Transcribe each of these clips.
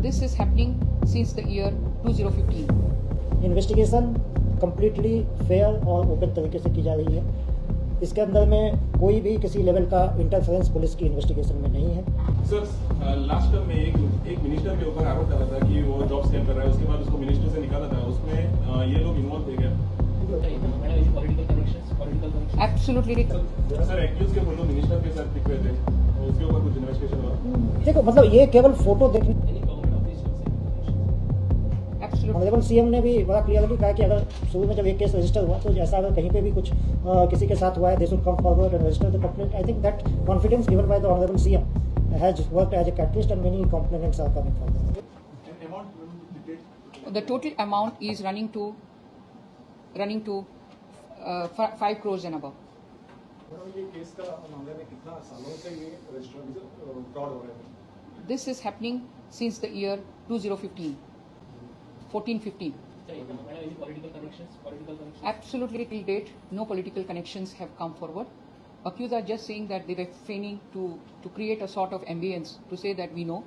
This is happening since the year 2015. Investigation completely fair और open तरीके से की जा रही है। इसके अंदर में कोई भी किसी लेवल का इंटरफेरेंस पुलिस की इन्वेस्टिगेशन में नहीं है। सर, लास्ट टर्म में एक मिनिस्टर के ऊपर आरोप डाला था कि वो जॉब स्कैम कर रहा है, उसके बाद उसको मिनिस्टर से निकाला था, उसमें ये लोग इन्वॉल्व थे क्या? Absolutely. सर, एक्यूज के फोटो मिनिस्टर के साथ दिख रहे थे, उसके ऊपर कुछ इन्वेस्टिगेशन हुआ? देखो, मतलब ये केवल फोटो देखने। ऑनरेबल सीएम ने भी बड़ा क्लियरली कहा कि अगर शुरू में जब एक केस रजिस्टर हुआ तो जैसा अगर कहीं पे भी कुछ किसी के साथ हुआ है, they should come forward and register the complaint. I think that confidence given by the honourable CM has worked as a catalyst and many complaints are coming forward. The total amount is running to 5 crores and above. ये case का मामले में कितना सालों से ये register fraud हो रहे हैं? This is happening since the year 2015. 14-15. Absolutely, till date, no political connections have come forward. Accused are just saying that they were feigning to create a sort of ambience to say that we know.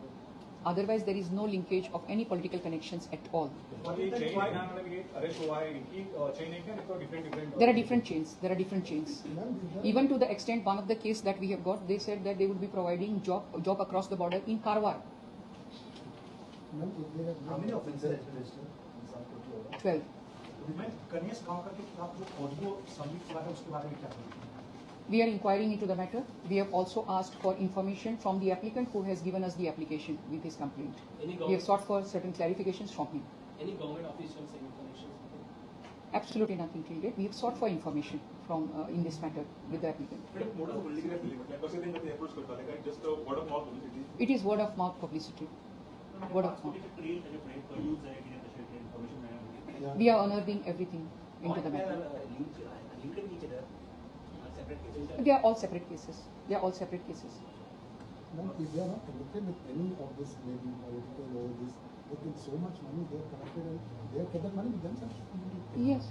Otherwise, there is no linkage of any political connections at all. There are different chains. There are different chains. Even to the extent, one of the case that we have got, they said that they would be providing job across the border in Karwar. How many offenses have been registered? 12. कन्या गांव का के खिलाफ जो audio submit हुआ है उसके बारे में क्या कहेंगे? We are inquiring into the matter. We have also asked for information from the applicant who has given us the application with his complaint. We have sought for certain clarifications from him. Any government officials information? Absolutely nothing till date. We have sought for information from in this matter with the applicant. It is word of mouth publicity. Word of mouth. We are unearthing everything into the matter. They are all separate cases. They are all separate cases. Ma'am, if they are not connected with any of this, maybe political or this, with so much money they have collected and they have kept that money with themselves? Yes.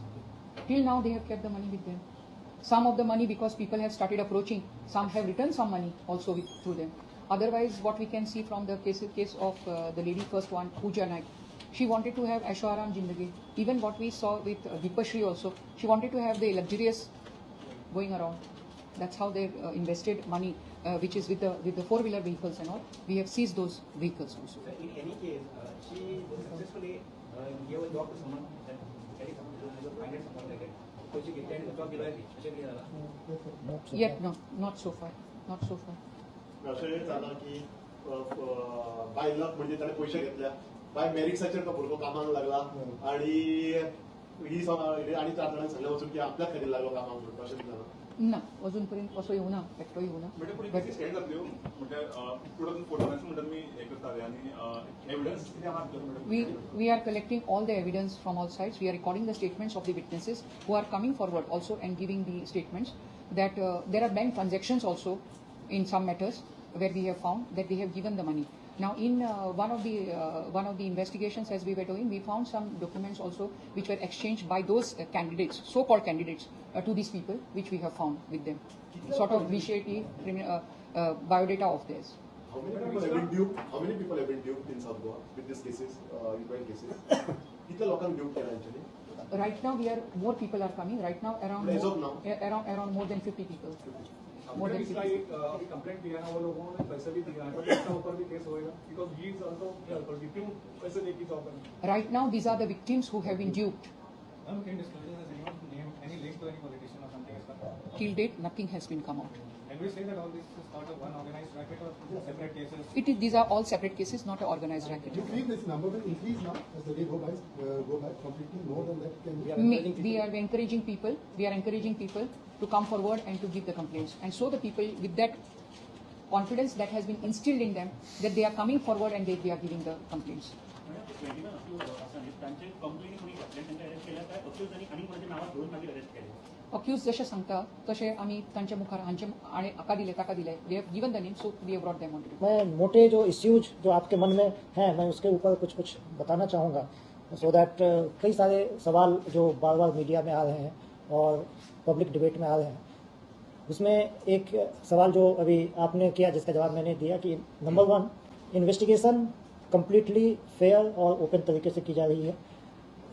Till now they have kept the money with them. Some of the money because people have started approaching. Some have returned some money also through them. Otherwise, what we can see from the case of the lady first one, Pooja Naik, she wanted to have Aisho-Aram Jindagi. Even what we saw with Deepashri also, she wanted to have the luxurious going around. That's how they invested money, which is with the four-wheeler vehicles and all. We have seized those vehicles also. In any case, she successfully gave a job to someone that finded someone like that. So she get the job given. Yet no, not so far, not so far. अशें जालां की by luck म्हणजे ताणें पयशे घेतल्या bye मेरिट्साचेर तो भुरगो कामाक लागला आणि ही आणि 4 जाणांनी सांगलें वचून की आपल्याच खातीर लागलो कामाक म्हणून अशें जालां ना अजूनपर्यंत असो येवना एकटो येवना we are collecting all the evidence from all sides. We are recording the statements of the witnesses who are coming forward also and giving the statements that there are bank transactions also in some matters where we have found that they have given the money. Now, in one of the investigations as we were doing, we found some documents also which were exchanged by those candidates, so-called candidates, to these people, which we have found with them, sort of vitiated biodata of theirs. How many people have been duped in South Goa with these cases, in cases? कितने लोकांक duped केला actually? Right now, more people are coming. Right now, around more than 50 people. More than 50. अभी complaint दिया है वो लोगों ने पैसे भी दिया है पर इसका ऊपर भी केस होएगा because he is also victim पैसे लेके जॉब करना. Right now, these are the victims who have been duped. Can you disclose any link to any politician or something? Till date, nothing has been come out. Can we say that all this is part of one organized racket or separate cases? These are all separate cases, not an organized racket. Do you feel this number will increase now as the day go by completely more than that? We are encouraging people. We are encouraging people to come forward and to give the complaints. And so the people with that confidence that has been instilled in them, that they are coming forward and they are giving the complaints. Accused जशें सांगता तशें आमी तांच्या मुखार हांचे हाका दिले ताका दिले. We have given the name, so we have brought them on. मैं मोटे जो इश्यूज जो आपके मन में हैं मैं उसके ऊपर कुछ बताना चाहूँगा so that कई सारे सवाल जो बार-बार मीडिया में आ रहे हैं और पब्लिक डिबेट में आ रहे हैं उसमें एक सवाल जो अभी आपने किया जिसका जवाब मैंने दिया कि नंबर 1 इन्वेस्टिगेशन कम्प्लीटली फेयर और ओपन तरीके से की जा रही है।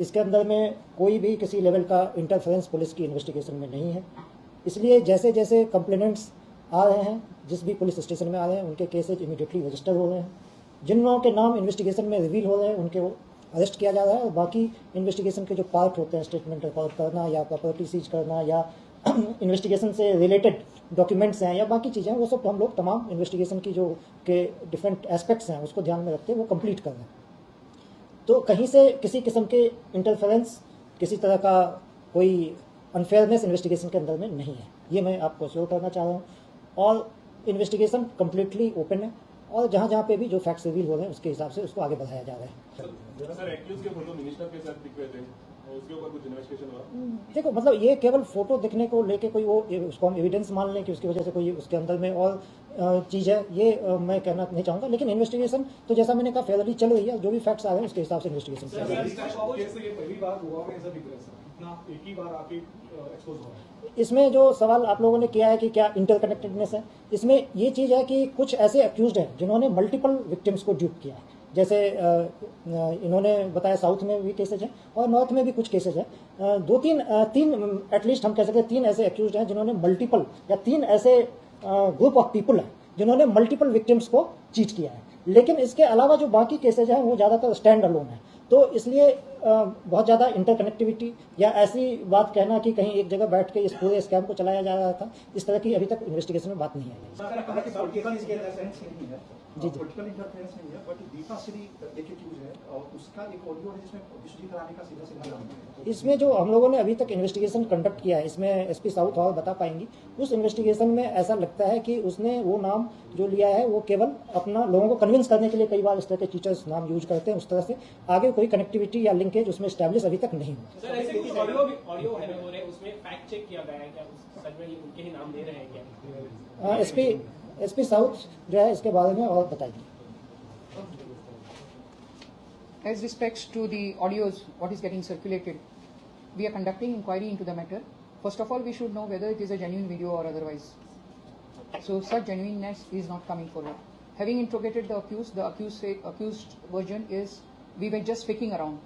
इसके अंदर में कोई भी किसी लेवल का इंटरफेरेंस पुलिस की इन्वेस्टिगेशन में नहीं है। इसलिए जैसे जैसे कंप्लेनेंट्स आ रहे हैं, जिस भी पुलिस स्टेशन में आ रहे हैं, उनके केसेज इमीडिएटली रजिस्टर हो रहे हैं। जिन लोगों के नाम इन्वेस्टिगेशन में रिवील हो रहे हैं उनके अरेस्ट किया जा रहा है, और बाकी इन्वेस्टिगेशन के जो पार्ट होते हैं, स्टेटमेंट रिकॉर्ड करना या प्रॉपर्टी सीज करना या इन्वेस्टिगेशन से रिलेटेड डॉक्यूमेंट्स हैं या बाकी चीज़ें, वो सब हम लोग तमाम इन्वेस्टिगेशन की जो के डिफरेंट एस्पेक्ट्स हैं उसको ध्यान में रखते वो कंप्लीट कर रहे हैं। तो कहीं से किसी किस्म के इंटरफेरेंस, किसी तरह का कोई अनफेयरनेस इन्वेस्टिगेशन के अंदर में नहीं है, ये मैं आपको अश्योर करना चाह रहा हूँ। और इन्वेस्टिगेशन कम्प्लीटली ओपन है, और जहाँ जहाँ पे भी जो फैक्ट्स रिवील हो रहे हैं उसके हिसाब से उसको आगे बढ़ाया जा रहा है। सर एक्यूज के फोटो मिनिस्टर के साथ दिख रहे थे, उसके ऊपर कुछ इन्वेस्टिगेशन हुआ? देखो, मतलब ये केवल फोटो दिखने को लेके कोई वो उसको हम एविडेंस मान लें कि उसकी वजह से कोई उसके अंदर में और चीज़ है, ये मैं कहना नहीं चाहूँगा। लेकिन इन्वेस्टिगेशन तो जैसा मैंने कहा फेयरली चल रही है, जो भी फैक्ट्स आ रहे हैं उसके हिसाब से इन्वेस्टिगेशन चल रही है। ये पहली बार हुआ है ऐसा दिख रहा है सर, इतना एक ही बार आके एक्सपोज हुआ है। इसमें जो सवाल आप लोगों ने किया है कि क्या इंटरकनेक्टेडनेस है, इसमें ये चीज़ है कि कुछ ऐसे एक्यूज्ड हैं जिन्होंने मल्टीपल विक्टिम्स को ड्यूप किया है। जैसे इन्होंने बताया साउथ में भी केसेज हैं और नॉर्थ में भी कुछ केसेज हैं। तीन एटलीस्ट हम कह सकते हैं 3 ऐसे एक्यूज्ड हैं जिन्होंने मल्टीपल, या 3 ऐसे ग्रुप ऑफ पीपल हैं जिन्होंने मल्टीपल विक्टिम्स को चीट किया है। लेकिन इसके अलावा जो बाकी केसेज हैं वो ज़्यादातर स्टैंड अलोन है। तो इसलिए बहुत ज़्यादा इंटरकनेक्टिविटी या ऐसी बात कहना कि कहीं एक जगह बैठ के इस पूरे स्कैम को चलाया जा रहा था, इस तरह की अभी तक इन्वेस्टिगेशन में बात नहीं आई। जी जी, पॉलिटिकल इंटरफेरेंस नहीं है, बट दीपा श्री एक एक्यूज है और उसका एक ऑडियो है जिसमें विश्वजीत राणे का सीधा सीधा नाम है। इसमें जो हम लोगों ने अभी तक इन्वेस्टिगेशन कंडक्ट किया है, इसमें एसपी साउथ और बता पाएंगी, उस इन्वेस्टिगेशन में ऐसा लगता है कि उसने वो नाम जो लिया है वो केवल अपना लोगों को कन्विंस करने के लिए, कई बार इस तरह के टीचर्स नाम यूज करते हैं, उस तरह से आगे कोई कनेक्टिविटी या लिंकेज उसमें स्टैब्लिश अभी तक नहीं हुआ। सर ऐसे कुछ ऑडियो है हो रहे, उसमें फैक्ट चेक किया गया है क्या, सच में उनके ही नाम दे रहे हैं क्या? एसपी साउथ जो है इसके बारे में और बताइए। As respects to the audios, what is getting circulated, we are conducting inquiry into the matter. First of all, we should know whether it is a genuine video or otherwise. So such genuineness is not coming forward. Having interrogated the accused version is we were just faking around.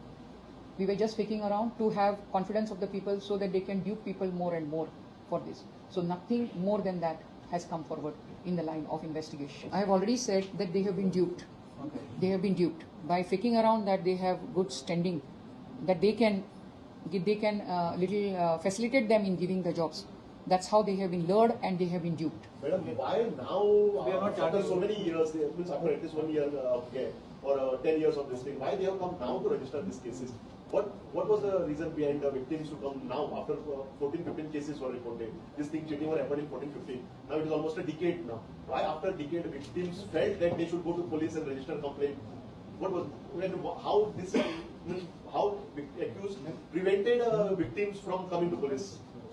We were just faking around to have confidence of the people so that they can dupe people more and more for this. So nothing more than that has come forward in the line of investigation. I have already said that they have been duped. They have been duped by faking around that they have good standing, that they can facilitate them in giving the jobs. That's how they have been lured and they have been duped. Madam, why now? We are not after so many years, after at least 1 year or 10 years of this thing, why they have come now to register these cases? What was the reason behind the victims to come now after 14-15 cases were reported? This thing cheating were happened in 14-15. Now it is almost a decade now. Why after a decade victims felt that they should go to police and register a complaint? How accused prevented victims from coming to police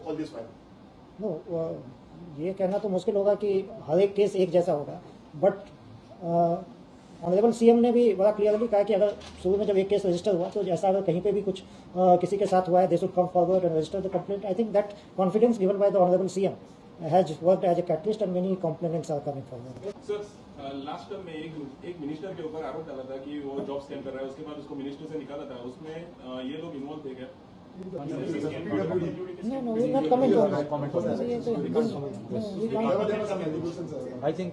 all this while? No, ये कहना तो मुश्किल होगा कि हर एक case एक जैसा होगा, बट ऑनरेबल सीएम ने भी बड़ा क्लियरली कहा कि अगर शुरू में जब एक केस रजिस्टर हुआ तो जैसा अगर कहीं पे भी कुछ किसी के साथ हुआ है, they should come forward and register the complaint. I think that confidence given by the honourable CM has worked as a catalyst and many complaints are coming forward. Sir last term में एक minister के ऊपर आरोप डाला था कि वो job scam कर रहा है, उसके बाद उसको मिनिस्टर से निकाला था, उसमें ये लोग इन्वॉल्व थे क्या? No, we will not comment on that. I think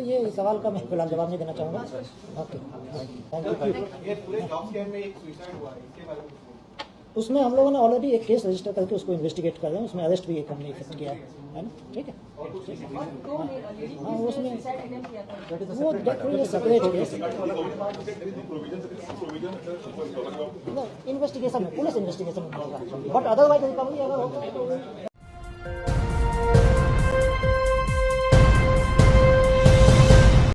ये सवाल का मैं फिलहाल जवाब नहीं देना चाहूँगा। ओके, ये पूरे जॉब स्कैम में एक सुसाइड हुआ है, इसके बारे में उसमें हम लोगों ने ऑलरेडी एक केस रजिस्टर करके उसको इन्वेस्टिगेट कर रहे हैं, उसमें अरेस्ट भी एक हमने इफेक्ट किया है ना, ठीक है। हाँ, उसमें वो सेपरेट केस इन्वेस्टिगेशन में, पुलिस इन्वेस्टिगेशन में होगा, बट अदरवाइज रिकवरी अगर होगा तो